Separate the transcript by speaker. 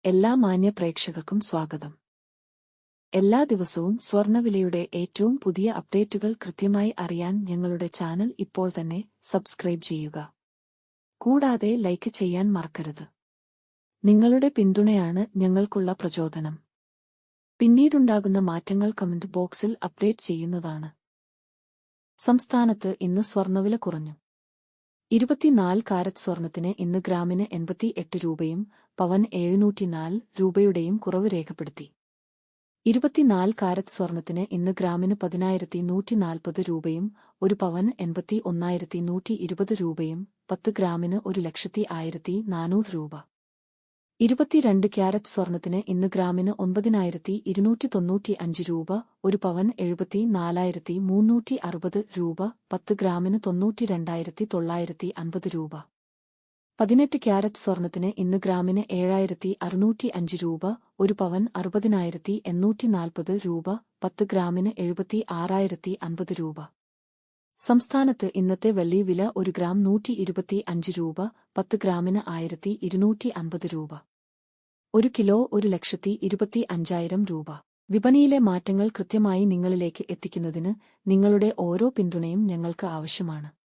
Speaker 1: എല്ലാ മാന്യ പ്രേക്ഷകർക്കും സ്വാഗതം. എല്ലാ ദിവസവും സ്വർണ്ണവിലയുടെ ഏറ്റവും പുതിയ അപ്ഡേറ്റുകൾ കൃത്യമായി അറിയാൻ ഞങ്ങളുടെ ചാനൽ ഇപ്പോൾ തന്നെ സബ്സ്ക്രൈബ് ചെയ്യുക. കൂടാതെ ലൈക്ക് ചെയ്യാൻ മറക്കരുത്. നിങ്ങളുടെ പിന്തുണയാണ് ഞങ്ങൾക്കുള്ള പ്രചോദനം. പിന്നീടുണ്ടാകുന്ന മാറ്റങ്ങൾ കമന്റ് ബോക്സിൽ അപ്ഡേറ്റ് ചെയ്യുന്നതാണ്. സംസ്ഥാനത്ത് ഇന്ന് സ്വർണ്ണവില കുറഞ്ഞു. 24 കാരറ്റ് സ്വർണത്തിന് ഇന്ന് ഗ്രാമിന് 88 രൂപയും പവൻ 704 രൂപയുടെയും കുറവ് രേഖപ്പെടുത്തി. 24 കാരറ്റ് സ്വർണത്തിന് ഇന്ന് ഗ്രാമിന് 10,140 രൂപയും ഒരു പവൻ 81,120 രൂപയും 10 ഗ്രാമിന് 1,01,400 രൂപ. 22 ക്യാരറ്റ് സ്വർണത്തിന് ഇന്ന് ഗ്രാമിന് 9,295 രൂപ, ഒരു പവൻ 74,360 രൂപ, 10 ഗ്രാമിന് 92,950 രൂപ. 18 ക്യാരറ്റ് സ്വർണത്തിന് ഇന്ന് ഗ്രാമിന് 7,605 രൂപ, ഒരു പവൻ 60,840 രൂപ, 10 ഗ്രാമിന് 76,050 രൂപ. സംസ്ഥാനത്ത് ഇന്നത്തെ വെള്ളി വില 1 ഗ്രാം 125 രൂപ, 10 ഗ്രാമിന് 1,250 രൂപ. 1 കിലോ 1,25,000 രൂപ. വിപണിയിലെ മാറ്റങ്ങൾ കൃത്യമായി നിങ്ങളിലേക്ക് എത്തിക്കുന്നതിന് നിങ്ങളുടെ ഓരോ പിന്തുണയും ഞങ്ങൾക്ക് ആവശ്യമാണ്.